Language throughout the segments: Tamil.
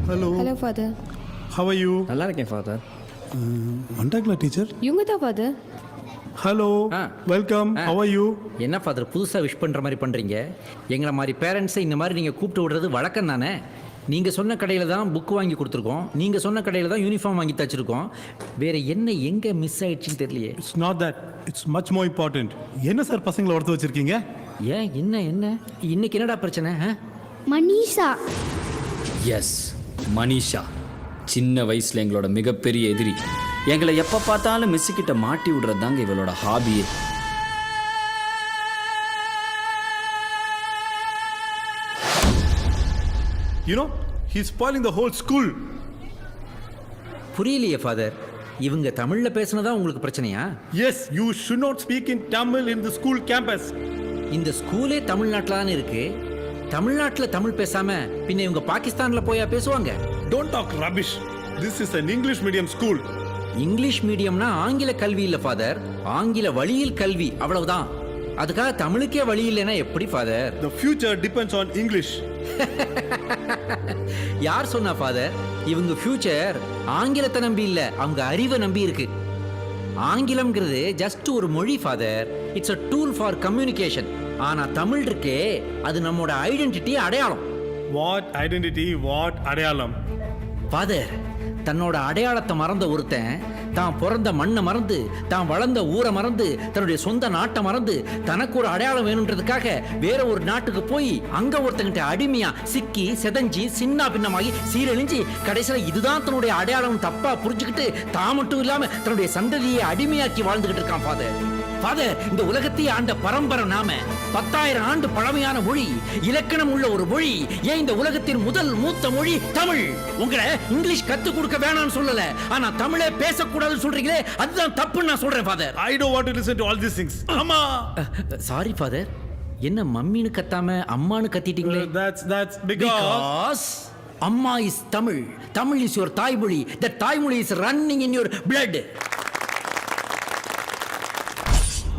Hello hello father. How are you? நல்லா இருக்கேன் ஃபாதர். வண்டாங்களா டீச்சர்? இவங்க தான் father. Hello welcome. How are you? என்ன ஃபாதர் புதுசாக விஷ் பண்ணுற மாதிரி பண்ணுறீங்க? எங்களை மாதிரி பேரண்ட்ஸை இந்த மாதிரி நீங்கள் கூப்பிட்டு விடுறது வழக்கம் தானே? நீங்கள் சொன்ன கடையில் தான் புக் வாங்கி கொடுத்துருக்கோம், நீங்கள் சொன்ன கடையில் தான் யூனிஃபார்ம் வாங்கி தச்சிருக்கோம். வேறு என்ன எங்கே மிஸ் ஆயிடுச்சுன்னு தெரியலையே. It's not that, it's much more important. என்ன சார் பசங்களை ஒருத்த வச்சிருக்கீங்க? ஏன் என்ன என்ன இன்னைக்கு என்னடா பிரச்சனை? மனிஷா. எஸ், மனிஷா சின்ன வயசில் எங்களோட மிகப்பெரிய எதிரி. எங்களை எப்போ பார்த்தாலும் மிஸ்ஸுக்கிட்ட மாட்டி விடுறது தாங்க இவளோட ஹாபியே. You know, he's spoiling the whole school. புரியலையே ஃபாதர், இவங்க தமிழில் பேசுனதா உங்களுக்கு பிரச்சனையா? Yes, you should not speak in Tamil in the school campus. இந்த ஸ்கூலே தமிழ்நாட்டில் தானே இருக்கு. தமிழ்நாட்டில் தமிழ் பேசாம பின்ன இவங்க பாகிஸ்தானில் போயா பேசுவாங்க? Don't talk rubbish. This is an English medium school. English மீடியம்னா ஆங்கில கல்வி இல்லை ஃபாதர், ஆங்கில வழியில் கல்வி, அவ்வளவுதான். அதுக்காக தமிழுக்கே வழி இல்லைன்னா எப்படி father? The future depends on English. யார் சொன்னா ஃபாதர்? இவங்க ஃபியூச்சர் ஆங்கிலத்தை நம்பி இல்ல, அவங்க அறிவை நம்பி இருக்கு. ஆங்கிலம்ங்கிறது ஜஸ்ட் ஒரு மொழி father, it's a tool for communication. ஆனா தமிழ் இருக்கே, அது நம்மோட ஐடென்டிட்டி, அடையாளம். What identity? What அடையாளம்? ஃபாதர், தன்னோட அடையாளத்தை மறந்த ஒருத்தன் தான் பிறந்த மண்ணை மறந்து, தான் வளர்ந்த ஊரை மறந்து, தன்னுடைய சொந்த நாட்டை மறந்து, தனக்கு ஒரு அடையாளம் வேணுன்றதுக்காக வேற ஒரு நாட்டுக்கு போய் அங்க ஒருத்தங்கிட்ட அடிமையா சிக்கி செதஞ்சி சின்ன பின்னமாகி சீரழிஞ்சு கடைசியில இதுதான் தன்னுடைய அடையாளம் தப்பா புரிஞ்சுக்கிட்டு தான் மட்டும் இல்லாம தன்னுடைய சந்ததியை அடிமையாக்கி வாழ்ந்துகிட்டு இருக்கான் ஃபாதர். ஃபாதர், இந்த உலகத்தை ஆண்ட பரம்பரை நாம, 10,000 ஆண்டு பழமையான மொழி, இலக்கணம் உள்ள ஒரு மொழி, ஏன் இந்த உலகத்தின் முதல் மூத்த மொழி தமிழ். உங்களை இங்கிலீஷ் கத்து கொடுக்க வேணாம்னு சொல்லல, ஆனா தமிழே பேசக்கூடாதுன்னு சொல்றீங்களே, அதுதான் தப்புன்னு நான் சொல்றேன் father. I don't want to listen to all these things. அம்மா. சாரி ஃபாதர், என்ன மம்மின்னு கத்தாம அம்மான்னு கத்திட்டீங்களே? That's because அம்மா is Tamil, Tamil is your தாய்மொழி, that தாய்மொழி is running in your blood.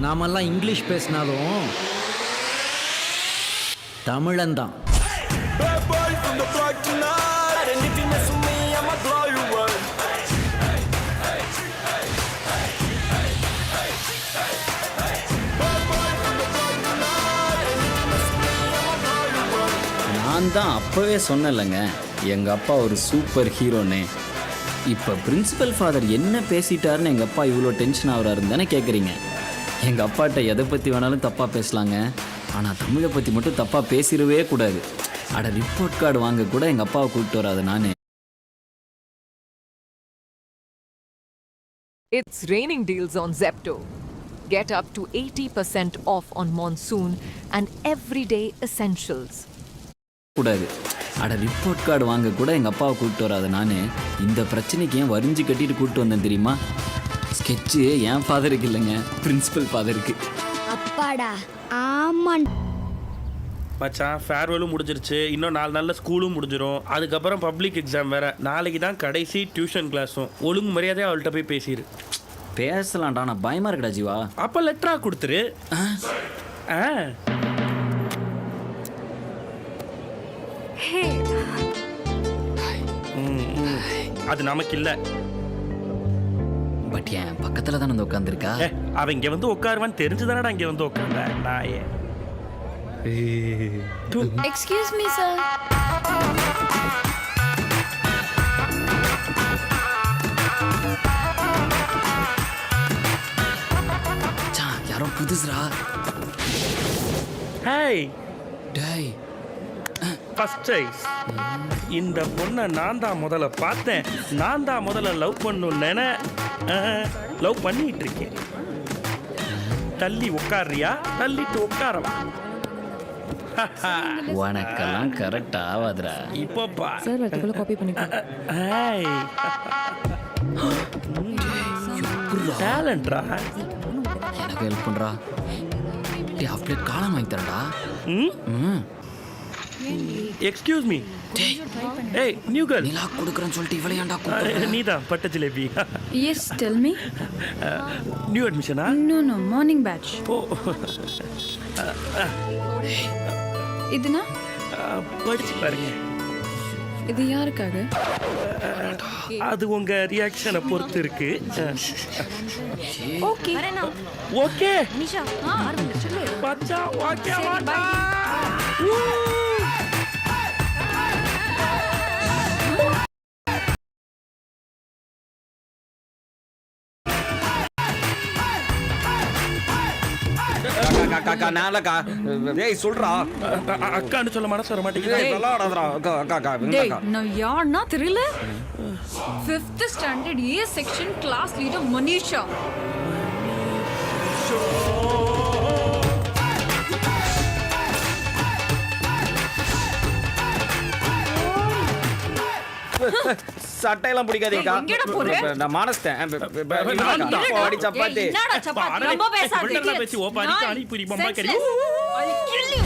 நாமெல்லாம் இங்கிலீஷ் பேசினாலும் தமிழன்தான். நான் தான் அப்போவே சொன்னேன்லங்க, எங்கள் அப்பா ஒரு சூப்பர் ஹீரோன்னு. இப்போ பிரின்சிபல் ஃபாதர் என்ன பேசிட்டாருன்னு எங்கள் அப்பா இவ்வளோ டென்ஷன் ஆகுறாருன்னு தானே கேட்குறீங்க? எங்கள் அப்பாட்ட எதை பற்றி வேணாலும் தப்பாக பேசலாங்க, ஆனால் தமிழை பற்றி மட்டும் தப்பாக பேசிடவே கூடாது. அட ரிப்போர்ட் கார்டு வாங்க கூட எங்கள் அப்பாவை கூப்பிட்டு வராது நான். It's raining deals on Zepto. Get up to 80% off on monsoon and everyday essentials. கூடாது. அட ரிப்போர்ட் கார்டு வாங்க கூட எங்கள் அப்பாவை கூப்பிட்டு வராது நான். இந்த பிரச்சனைக்கு ஏன் வரிஞ்சு கட்டிட்டு கூப்பிட்டு வந்தேன் தெரியுமா? ஸ்கெட்சு என் ஃபாதருக்கு இல்லைங்க, பிரின்சிபல் ஃபாதருக்கு. அப்பாடா ஆமான் மச்சான், ஃபேர்வெலும் முடிஞ்சிருச்சு, இன்னும் 4 நாளில் ஸ்கூலும் முடிஞ்சிடும். அதுக்கப்புறம் பப்ளிக் எக்ஸாம் வேறு. நாளைக்கு தான் கடைசி டியூஷன் கிளாஸும். ஒழுங்கு மரியாதையாக அவள்கிட்ட போய் பேசிடு. பேசலாம்டா, நான் பயமாக இருக்கடா ஜீவா. அப்போ லெட்டராக கொடுத்துரு. அது நமக்கு இல்லை. பட் என் பக்கத்தில் தானே வந்து உட்காந்துருக்கா. அவன் இங்கே வந்து உட்காருவான்னு தெரிஞ்சுதானடா இங்கே வந்து உட்கார்ந்த நாயே. Excuse me sir. யாரோ புதுசுரா. ஹேய் டேய், ஃபர்ஸ்ட் சாய்ஸ். இந்த பொண்ணை நான் தான் முதல்ல பார்த்தேன், நான் தான் முதல்ல லவ் பண்ணணும்னு லவ் பண்ணிட்டு இருக்கேன். தள்ளி உட்காரியா? தள்ளிட்டு உட்காரவா? உனக்கெல்லாம் கரெக்ட் ஆகாதுடா. இப்போப்பா சார் வரதுக்குள்ள காப்பி பண்ணிக்கோ. டேலண்ட்ரா. எனக்கு ஹெல்ப் பண்ணுறா. டே ஆஃப் பிளேட் காளான் வாங்கி தரடா. Excuse me. ஏய் நியூ கேர்ள். நிலா கொடுக்குறேன்னு சொல்லிட்டு இவளை ஏன்டா கூப்பிடுற? நீதான் பட்ட jalebi. Yes, tell me. New அட்மிஷனா? No, morning batch. ஓ இதுனா படிச்சு பாருங்க. இது யாருக்காக? அது உங்க ரியாக்ஷனை பொறுத்து இருக்கு. ஓகே. ஓகே நிஷா பச்சா ஓகே வாடா. டேய் சொல்றா. அக்கான்னு சொல்ல மனசு வர மாட்டேங்குது. விளையாடாதடா. அக்கா டேய் நான் யாருன்னா தெரியல. 5th standard A section class leader Manisha. சட்டையெல்லாம் பிடிக்காதீங்கக்கா. எங்கடா போற? நான் மானஸ்தேன். சப்பாத்தி. என்னடா சப்பாத்தி ரொம்ப பேசாதீங்க. பேசி ஓ பாரிக்கு அனுப்பி பம்பா கறி. I'll kill you.